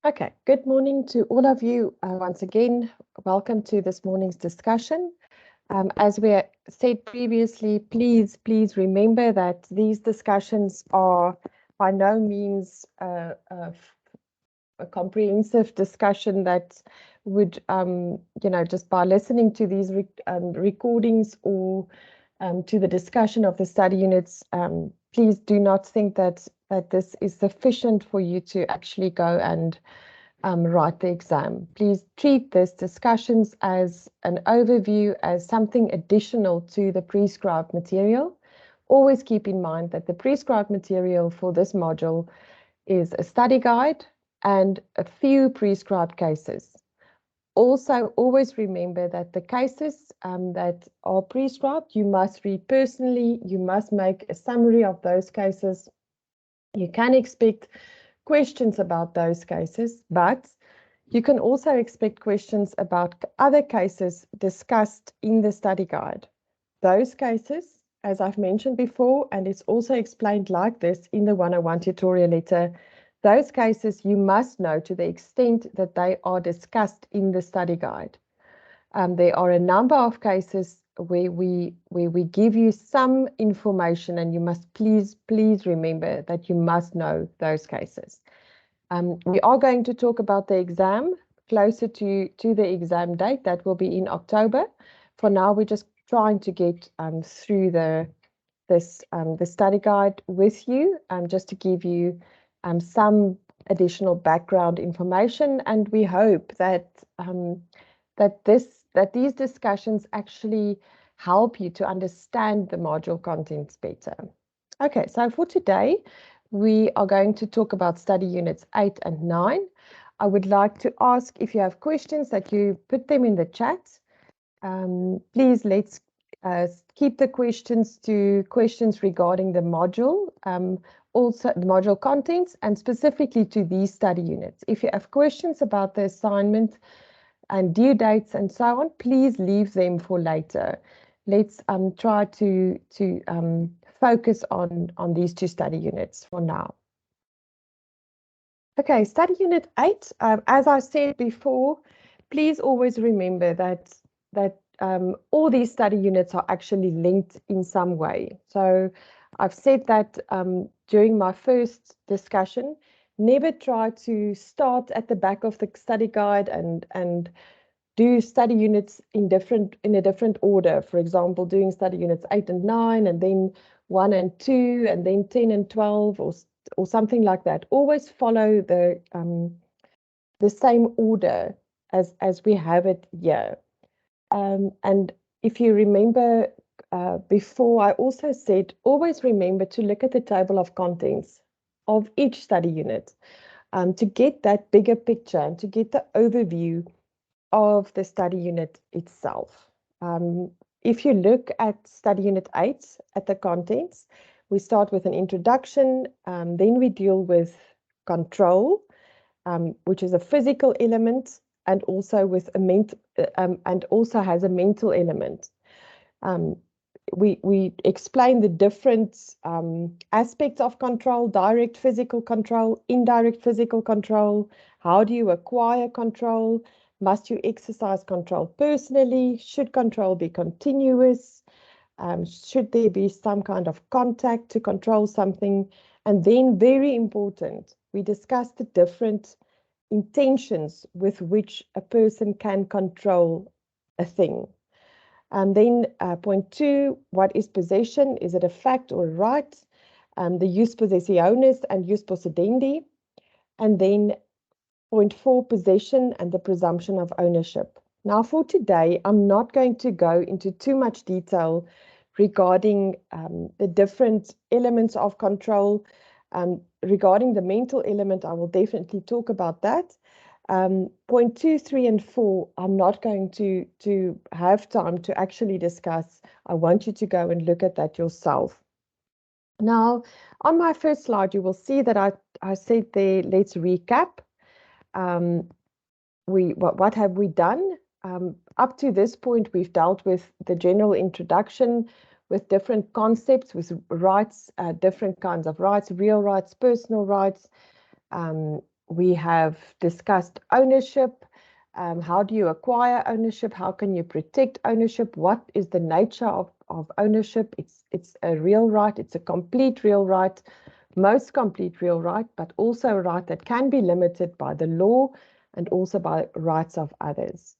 Okay, good morning to all of you. Once again, welcome to this morning's discussion. As we said previously, please remember that these discussions are by no means a comprehensive discussion that would, just by listening to these recordings or to the discussion of the study units, please do not think that this is sufficient for you to actually go and write the exam. Please treat these discussions as an overview, as something additional to the prescribed material. Always keep in mind that the prescribed material for this module is a study guide and a few prescribed cases. Also, always remember that the cases that are prescribed, you must read personally. You must make a summary of those cases. You can expect questions about those cases, but you can also expect questions about other cases discussed in the study guide. Those cases, as I've mentioned before, and it's also explained like this in the 101 tutorial letter, those cases you must know to the extent that they are discussed in the study guide. There are a number of cases where we give you some information, and you must please remember that you must know those cases. We are going to talk about the exam closer to the exam date. That will be in October. For now, we're just trying to get through the study guide with you, just to give you some additional background information. And we hope that that these discussions actually help you to understand the module contents better. Okay, so for today, we are going to talk about study units 8 and 9. I would like to ask if you have questions that you put them in the chat. Please let's keep the questions to questions regarding the module, also the module contents, and specifically to these study units. If you have questions about the assignment and due dates and so on, please leave them for later. Let's try to focus on these two study units for now. Okay, study unit 8, as I said before, please always remember that all these study units are actually linked in some way. So I've said that during my first discussion, never try to start at the back of the study guide and do study units in a different order. For example, doing study units 8 and 9, and then 1 and 2, and then 10 and 12, or something like that. Always follow the same order as we have it here. And if you remember before, I also said always remember to look at the table of contents of each study unit to get that bigger picture and to get the overview of the study unit itself. If you look at study unit 8 at the contents, we start with an introduction, then we deal with control, which is a physical element, and also with and also has a mental element. We explain the different aspects of control: direct physical control, indirect physical control. How do you acquire control? Must you exercise control personally? Should control be continuous? Should there be some kind of contact to control something? And then, very important, we discuss the different intentions with which a person can control a thing. And then point 2, what is possession? Is it a fact or a right? The jus possessionis and jus possidendi. And then point 4, possession and the presumption of ownership. Now for today, I'm not going to go into too much detail regarding the different elements of control. Regarding the mental element, I will definitely talk about that. Point 2, 3, and 4, I'm not going to have time to actually discuss. I want you to go and look at that yourself. Now, on my first slide, you will see that I said there, let's recap. What have we done? Up to this point, we've dealt with the general introduction, with different concepts, with rights, different kinds of rights, real rights, personal rights. we have discussed ownership. How do you acquire ownership? How can you protect ownership? What is the nature of ownership? It's a real right. It's a complete real right, most complete real right, but also a right that can be limited by the law and also by rights of others.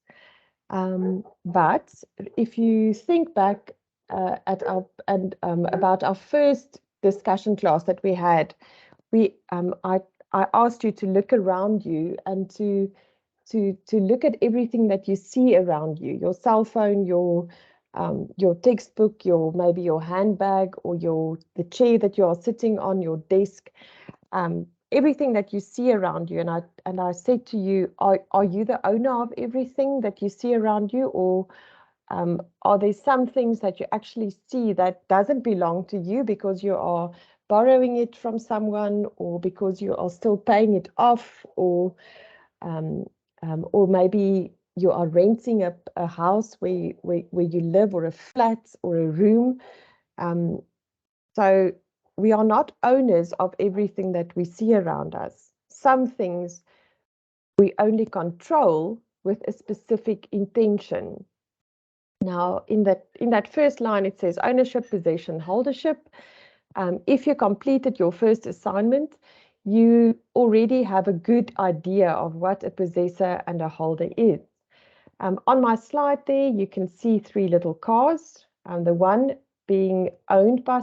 But if you think back about our first discussion class that we had, I asked you to look around you and to look at everything that you see around you, your cell phone, your textbook, maybe your handbag, or the chair that you are sitting on, your desk, everything that you see around you. And I said to you, are you the owner of everything that you see around you, or are there some things that you actually see that doesn't belong to you because you are borrowing it from someone, or because you are still paying it off, or maybe you are renting a house where you live, or a flat, or a room. So we are not owners of everything that we see around us. Some things we only control with a specific intention. Now, in that first line, it says ownership, possession, holdership. If you completed your first assignment, you already have a good idea of what a possessor and a holder is. On my slide there, you can see three little cars, the one being owned by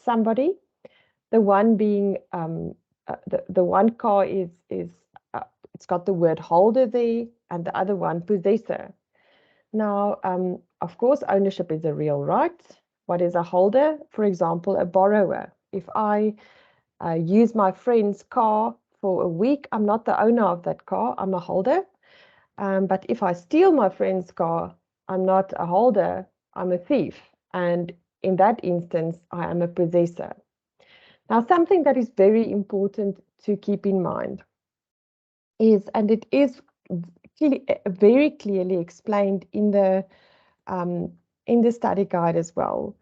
somebody, the one being, the one car is it's got the word holder there, and the other one possessor. Now, of course, ownership is a real right. What is a holder? For example, a borrower. If I use my friend's car for a week, I'm not the owner of that car, I'm a holder. But if I steal my friend's car, I'm not a holder, I'm a thief. And in that instance, I am a possessor. Now, something that is very important to keep in mind is, and it is very clearly explained in the study guide as well.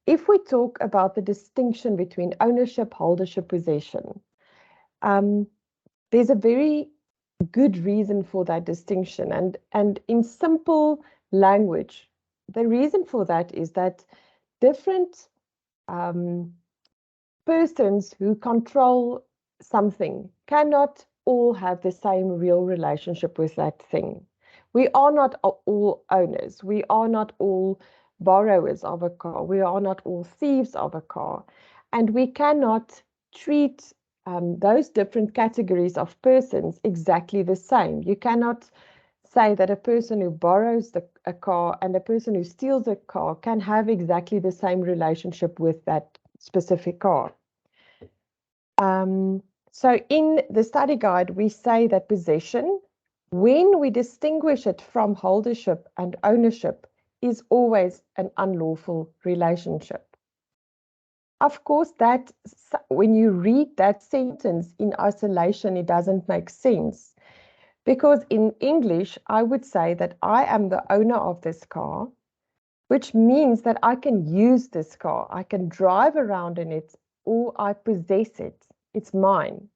If we talk about the distinction between ownership, holdership, possession, there's a very good reason for that distinction. And in simple language, the reason for that is that different persons who control something cannot all have the same real relationship with that thing. We are not all owners. We are not all borrowers of a car. We are not all thieves of a car. And we cannot treat those different categories of persons exactly the same. You cannot say that a person who borrows a car and a person who steals a car can have exactly the same relationship with that specific car. So in the study guide, we say that possession, when we distinguish it from holdership and ownership, is always an unlawful relationship. Of course, that when you read that sentence in isolation, it doesn't make sense. Because in English, I would say that I am the owner of this car, which means that I can use this car. I can drive around in it, or I possess it. It's mine.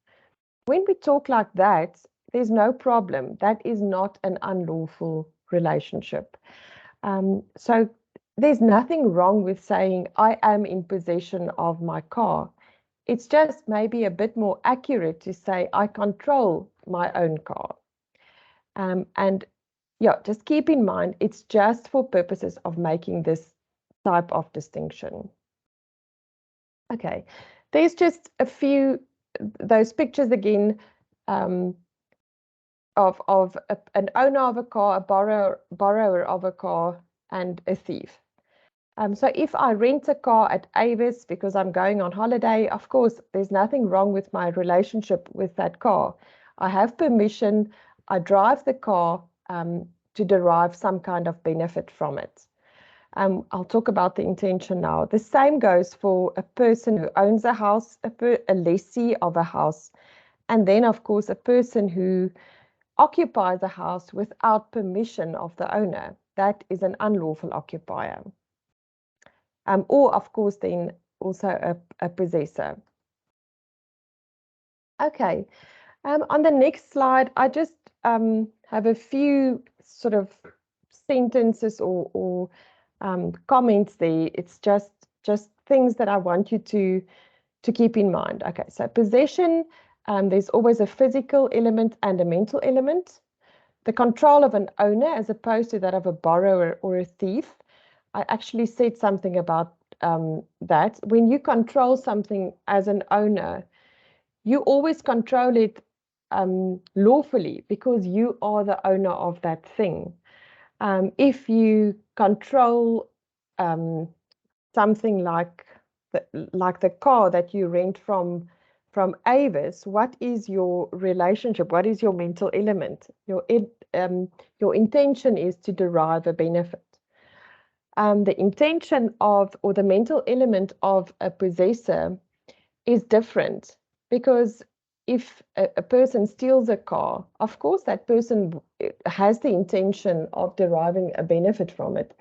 When we talk like that, there's no problem. That is not an unlawful relationship. So there's nothing wrong with saying I am in possession of my car. It's just maybe a bit more accurate to say I control my own car. And yeah, just keep in mind, it's just for purposes of making this type of distinction. Okay, there's just a few, those pictures again, of an owner of a car, a borrower of a car, and a thief. So if I rent a car at Avis because I'm going on holiday, of course, there's nothing wrong with my relationship with that car. I have permission, I drive the car to derive some kind of benefit from it. I'll talk about the intention now. The same goes for a person who owns a house, a lessee of a house, and then, of course, a person who occupies a house without permission of the owner. That is an unlawful occupier. Or, of course, then also a possessor. Okay, On the next slide, I just have a few sort of sentences or comments there. It's just things that I want you to keep in mind. Okay, so possession, there's always a physical element and a mental element. The control of an owner as opposed to that of a borrower or a thief. I actually said something about that. When you control something as an owner, you always control it lawfully because you are the owner of that thing. If you control something like the car that you rent from Avis, what is your relationship? What is your mental element? Your intention is to derive a benefit. The intention of, or the mental element of a possessor is different, because if a person steals a car, of course that person has the intention of deriving a benefit from it,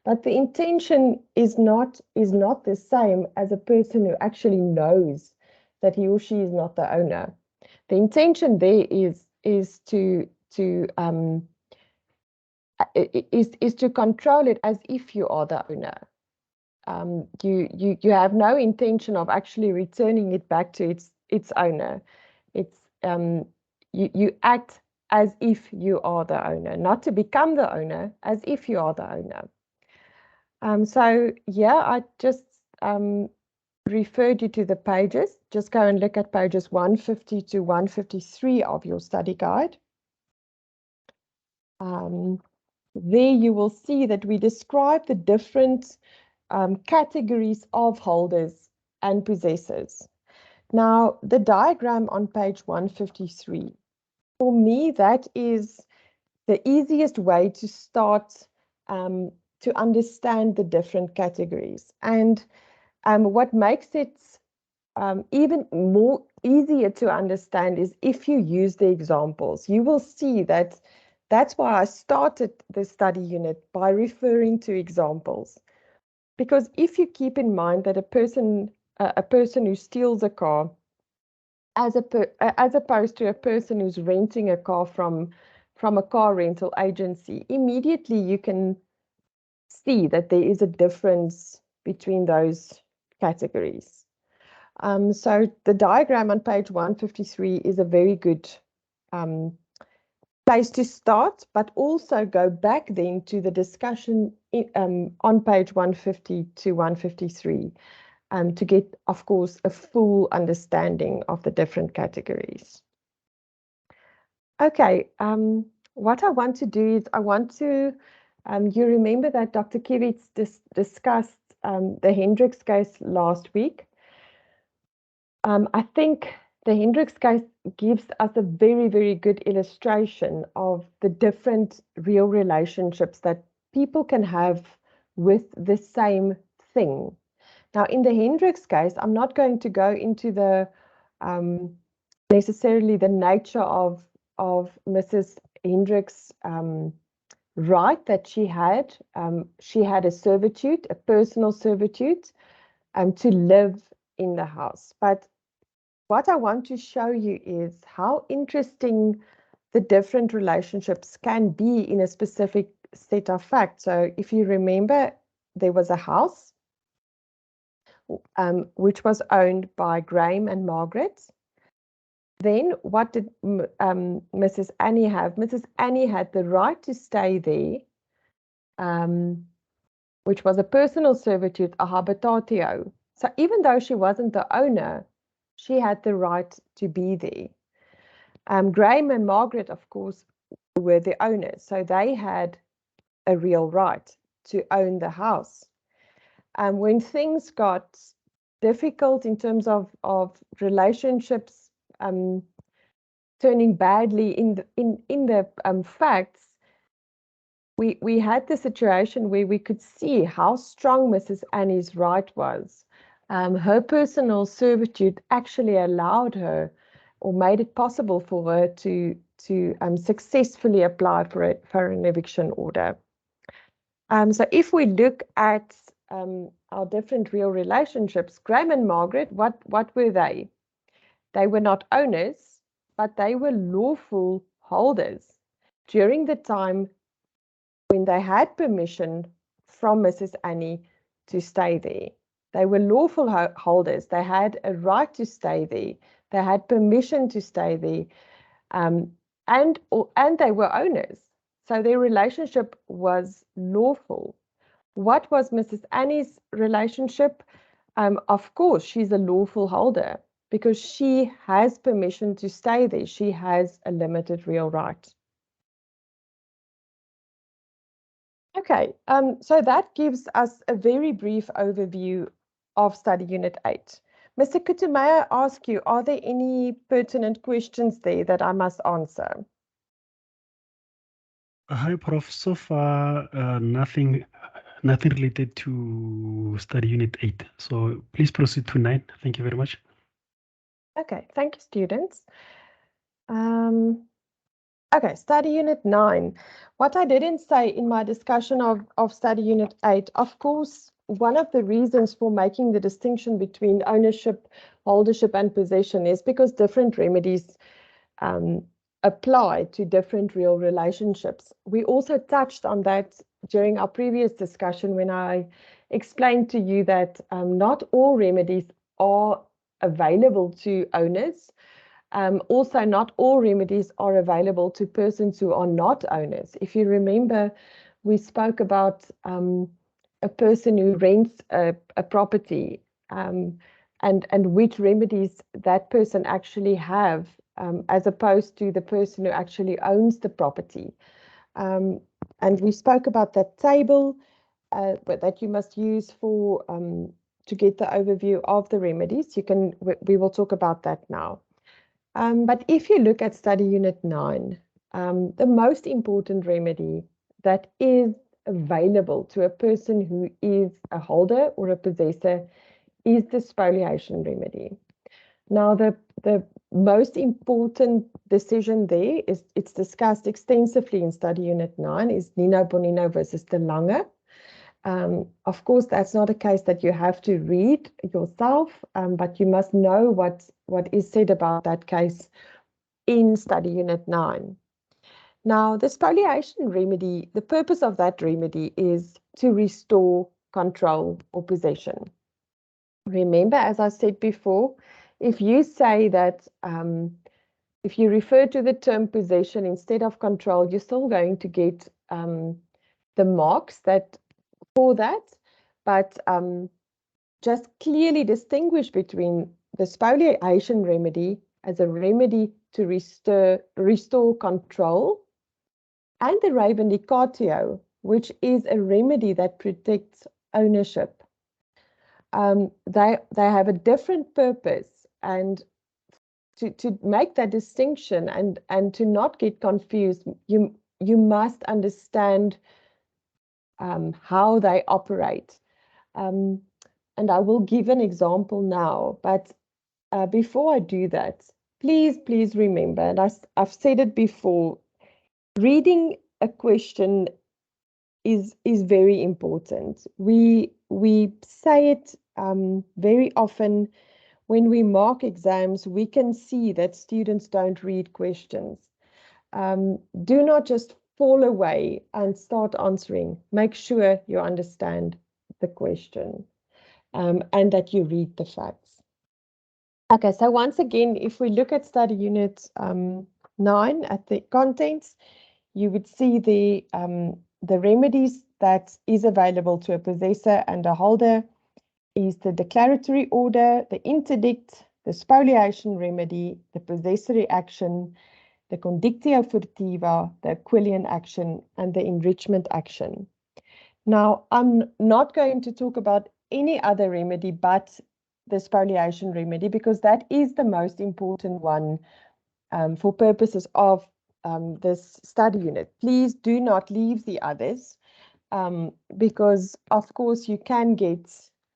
but the intention is not the same as a person who actually knows that he or she is not the owner. The intention there is to control it as if you are the owner. You have no intention of actually returning it back to its owner. It's you act as if you are the owner, not to become the owner, as if you are the owner. So yeah, I just referred you to the pages. Just go and look at pages 150 to 153 of your study guide. There you will see that we describe the different categories of holders and possessors. Now, the diagram on page 153, for me, that is the easiest way to start to understand the different categories. And what makes it even more easier to understand is if you use the examples. You will see that that's why I started the study unit by referring to examples. Because if you keep in mind that a person who steals a car, as opposed to a person who's renting a car from a car rental agency, immediately you can see that there is a difference between those categories. So the diagram on page 153 is a very good place to start, but also go back then to the discussion on page 150 to 153 to get, of course, a full understanding of the different categories. Okay, what I want to do is I want to, you remember that Dr. Kivitz discussed the Hendricks case last week. I think the Hendricks case gives us a very, very good illustration of the different real relationships that people can have with the same thing. Now, in the Hendricks case, I'm not going to go into the necessarily the nature of Mrs. Hendricks' right that she had. She had a servitude, a personal servitude, to live in the house. But what I want to show you is how interesting the different relationships can be in a specific set of facts. So if you remember, there was a house which was owned by Graham and Margaret. Then what did Mrs. Annie have? Mrs. Annie had the right to stay there, which was a personal servitude, a habitatio. So even though she wasn't the owner, she had the right to be there. Graham and Margaret, of course, were the owners, so they had a real right to own the house. When things got difficult in terms of relationships turning badly in the facts, we had the situation where we could see how strong Mrs. Annie's right was. Her personal servitude actually allowed her, or made it possible for her to successfully apply for an eviction order. So if we look at our different real relationships, Graham and Margaret, what were they? They were not owners, but they were lawful holders during the time when they had permission from Mrs. Annie to stay there. They were lawful holders. They had a right to stay there. They had permission to stay there, and they were owners. So their relationship was lawful. What was Mrs. Annie's relationship? Of course, she's a lawful holder because she has permission to stay there. She has a limited real right. Okay, so that gives us a very brief overview of study unit 8. Mr. Kutu, may I ask you, are there any pertinent questions there that I must answer? Hi, Prof. So far, nothing related to study unit 8. So please proceed to 9. Thank you very much. Okay, thank you, students. Okay, study unit 9. What I didn't say in my discussion of study unit 8, of course, one of the reasons for making the distinction between ownership, holdership, and possession is because different remedies apply to different real relationships. We also touched on that during our previous discussion when I explained to you that not all remedies are available to owners. Also, not all remedies are available to persons who are not owners. If you remember, we spoke about a person who rents a property and which remedies that person actually have, as opposed to the person who actually owns the property. And we spoke about that table but that you must use for to get the overview of the remedies. We will talk about that now. But if you look at study unit 9, the most important remedy that is available to a person who is a holder or a possessor is the spoliation remedy. Now, the most important decision there is, it's discussed extensively in study unit 9, is Nino Bonino versus De Lange. Of course, that's not a case that you have to read yourself, but you must know what is said about that case in study unit 9. Now, the spoliation remedy, the purpose of that remedy is to restore control or possession. Remember, as I said before, if you say that, if you refer to the term possession instead of control, you're still going to get the marks that for that, but just clearly distinguish between the spoliation remedy as a remedy to restore control and the reivindicatio, which is a remedy that protects ownership. They have a different purpose, and to make that distinction and to not get confused, you must understand how they operate. And I will give an example now, but before I do that, please remember, and I've said it before, reading a question is very important. We say it very often when we mark exams. We can see that students don't read questions. Do not just fall away and start answering. Make sure you understand the question and that you read the facts. Okay, so once again, if we look at study unit 9 at the contents, you would see the remedies that is available to a possessor and a holder is the declaratory order, the interdict, the spoliation remedy, the possessory action, the condictio furtiva, the Aquilian action, and the enrichment action. Now, I'm not going to talk about any other remedy but the spoliation remedy, because that is the most important one for purposes of this study unit. Please do not leave the others, because, of course, you can get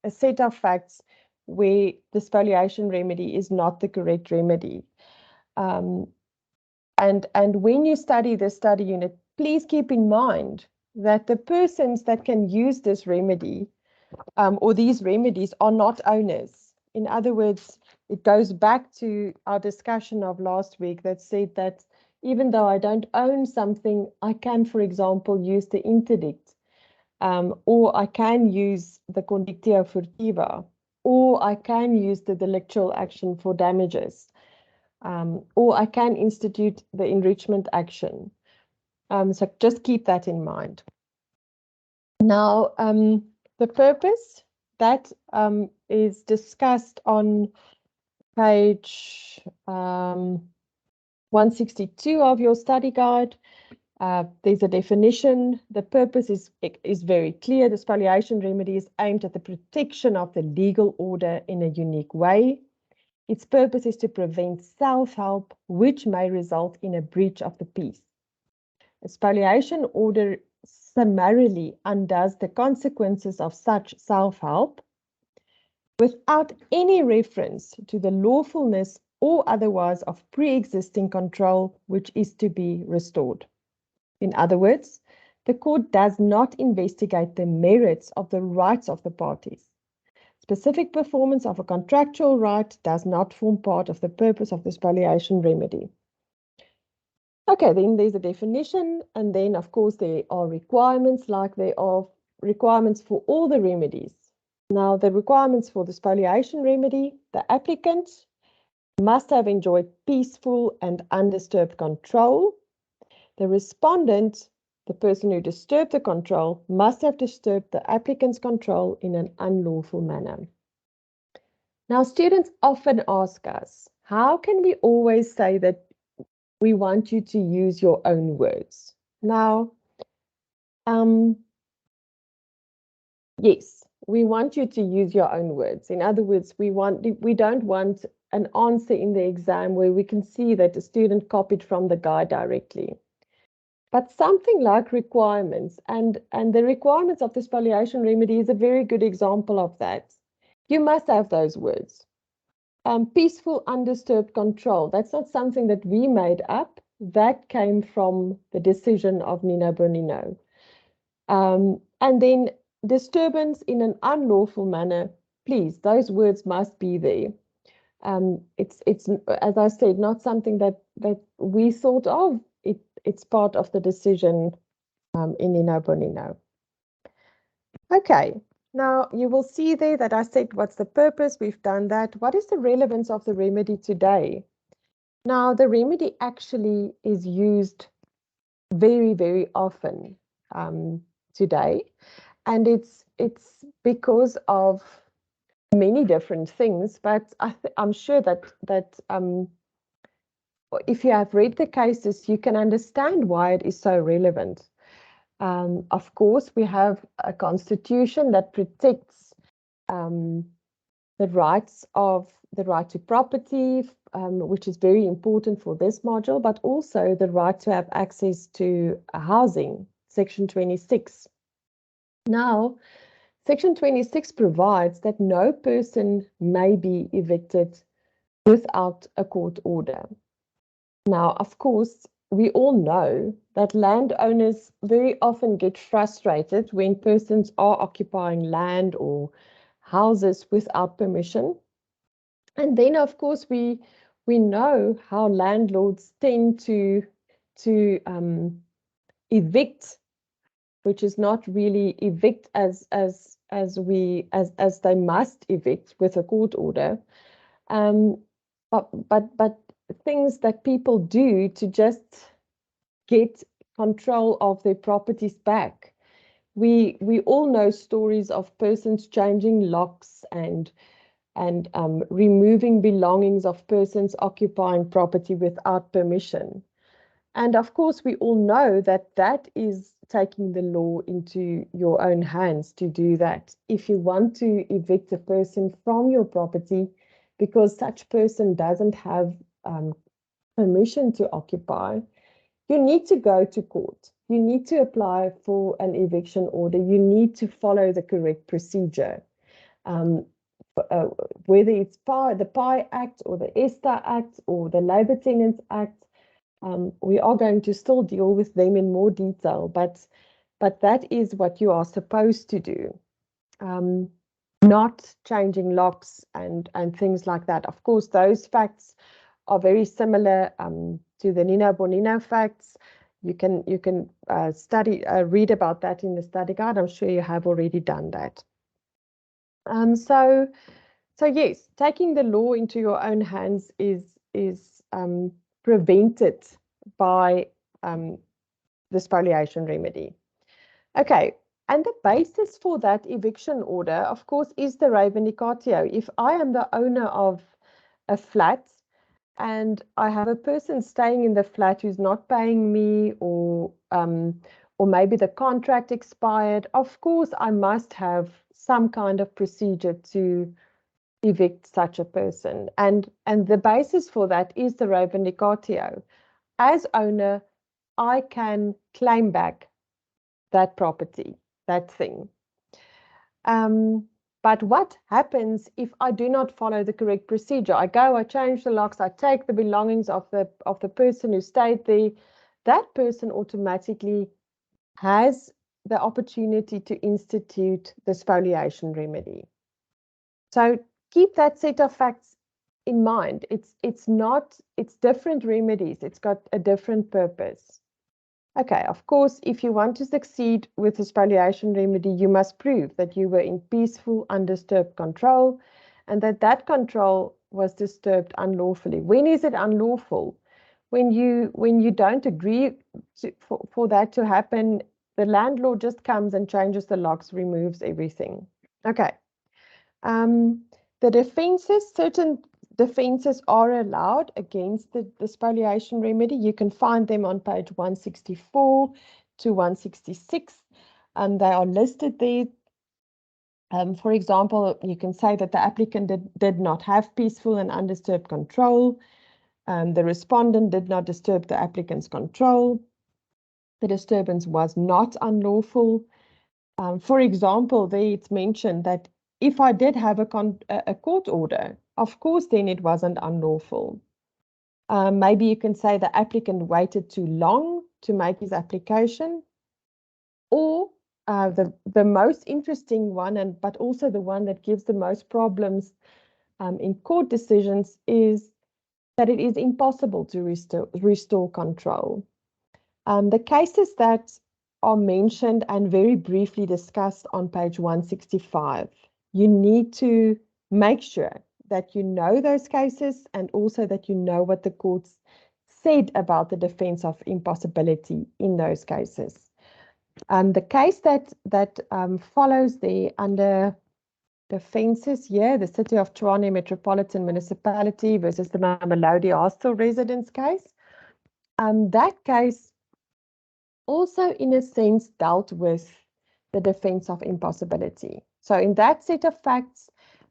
a set of facts where the spoliation remedy is not the correct remedy. And when you study the study unit, please keep in mind that the persons that can use this remedy or these remedies are not owners. In other words, it goes back to our discussion of last week that said that even though I don't own something, I can, for example, use the interdict, or I can use the condictio furtiva, or I can use the delictual action for damages, or I can institute the enrichment action. So just keep that in mind. Now, the purpose that is discussed on page 162 of your study guide. There's a definition. The purpose is very clear. The spoliation remedy is aimed at the protection of the legal order in a unique way. Its purpose is to prevent self-help, which may result in a breach of the peace. A spoliation order summarily undoes the consequences of such self-help without any reference to the lawfulness or otherwise of pre-existing control which is to be restored. In other words, the court does not investigate the merits of the rights of the parties. Specific performance of a contractual right does not form part of the purpose of the spoliation remedy. Okay, then there's a definition, and then of course there are requirements, like there are requirements for all the remedies. Now, the requirements for the spoliation remedy: the applicant must have enjoyed peaceful and undisturbed control. The respondent, the person who disturbed the control, must have disturbed the applicant's control in an unlawful manner. Now, students often ask us, how can we always say that we want you to use your own words? Now, yes, we want you to use your own words. In other words, we don't want an answer in the exam where we can see that a student copied from the guide directly. But something like requirements, and the requirements of the spoliation remedy is a very good example of that. You must have those words. Peaceful, undisturbed control. That's not something that we made up. That came from the decision of Nino Bonino. And then disturbance in an unlawful manner. Please, those words must be there. It's as I said, not something that we thought of. It's part of the decision in Nino Bonino. Okay. Now, you will see there that I said, what's the purpose? We've done that. What is the relevance of the remedy today? Now, the remedy actually is used very, very often today. And it's because of many different things. But I'm sure that if you have read the cases, you can understand why it is so relevant. Of course, we have a constitution that protects the right to property, which is very important for this module, but also the right to have access to housing, Section 26. Now, Section 26 provides that no person may be evicted without a court order. Now, of course, we all know that landowners very often get frustrated when persons are occupying land or houses without permission. And then, of course, we know how landlords tend to evict, which is not really evict as they must evict with a court order. But things that people do to just get control of their properties back. We all know stories of persons changing locks and removing belongings of persons occupying property without permission. And of course, we all know that that is taking the law into your own hands to do that. If you want to evict a person from your property because such person doesn't have permission to occupy, you need to go to court. You need to apply for an eviction order. You need to follow the correct procedure. Whether it's the PI Act or the ESTA Act or the Labour Tenants Act, we are going to still deal with them in more detail, but that is what you are supposed to do. not changing locks and things like that. Of course, those facts are very similar to the Nino Bonino facts. You can read about that in the study guide. I'm sure you have already done that. So yes, taking the law into your own hands is prevented by the spoliation remedy. Okay, and the basis for that eviction order, of course, is the reivindicatio. If I am the owner of a flat and I have a person staying in the flat who's not paying me, or maybe the contract expired, of course, I must have some kind of procedure to evict such a person. And the basis for that is the reivindicatio. As owner, I can claim back that property, that thing. But what happens if I do not follow the correct procedure? I go, I change the locks, I take the belongings of the person who stayed there. That person automatically has the opportunity to institute the spoliation remedy. So keep that set of facts in mind. It's different remedies. It's got a different purpose. Okay, of course, if you want to succeed with the spoliation remedy, you must prove that you were in peaceful, undisturbed control, and that control was disturbed unlawfully. When is it unlawful? When you don't agree for that to happen, the landlord just comes and changes the locks, removes everything. Okay. The defenses, certain defenses are allowed against the spoliation remedy. You can find them on page 164 to 166. They are listed there. For example, you can say that the applicant did not have peaceful and undisturbed control. The respondent did not disturb the applicant's control. The disturbance was not unlawful. For example, there it's mentioned that if I did have a court order, of course, then it wasn't unlawful. Maybe you can say the applicant waited too long to make his application, or the most interesting one, but also the one that gives the most problems in court decisions, is that it is impossible to restore control. The cases that are mentioned and very briefly discussed on page 165. You need to make sure that you know those cases and also that you know what the courts said about the defense of impossibility in those cases. The case that follows there under defenses here, the City of Tshwane Metropolitan Municipality versus the Mamelodi Hostel residence case. That case also, in a sense, dealt with the defense of impossibility. So in that set of facts,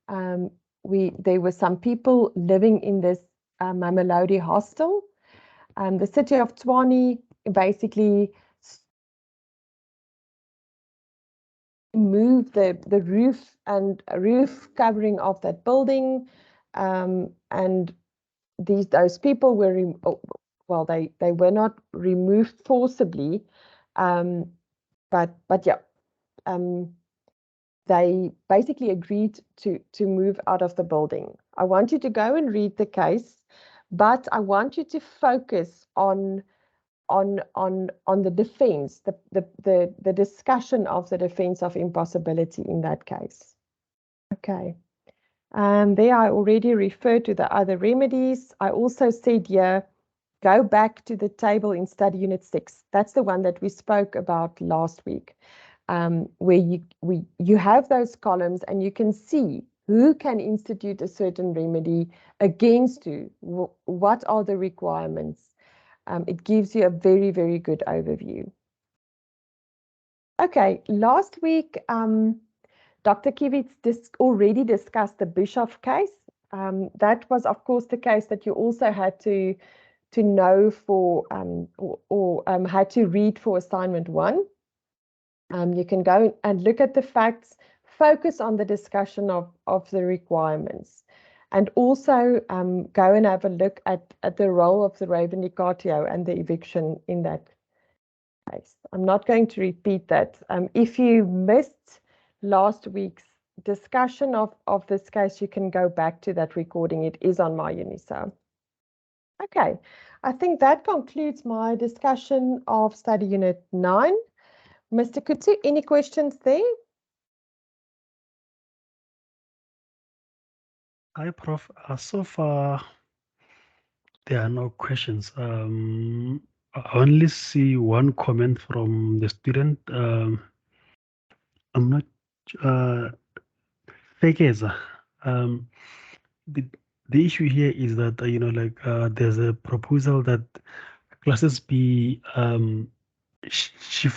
there were some people living in this Mamelodi hostel. The City of Tshwane basically moved the roof and roof covering of that building, and those people were they were not removed forcibly, but yeah, they basically agreed to move out of the building. I want you to go and read the case, but I want you to focus on the defense, the discussion of the defense of impossibility in that case. Okay. There I already referred to the other remedies. I also said here, go back to the table in study unit 6. That's the one that we spoke about last week, where you have those columns and you can see who can institute a certain remedy against who, what are the requirements. It gives you a very, very good overview. Okay, last week, Dr. Kivitz already discussed the Bischoff case. That was, of course, the case that you also had to know for had to read for assignment 1. You can go and look at the facts, focus on the discussion of the requirements, and also go and have a look at the role of the reivindicatio and the eviction in that case. I'm not going to repeat that. If you missed last week's discussion of this case, you can go back to that recording. It is on my Unisa. Okay, I think that concludes my discussion of study unit 9. Mr. Kutsu, any questions there? Hi, Prof. So far, there are no questions. I only see one comment from the student. I'm not Fekeza. Um, the, the issue here is that there's a proposal that classes be shifted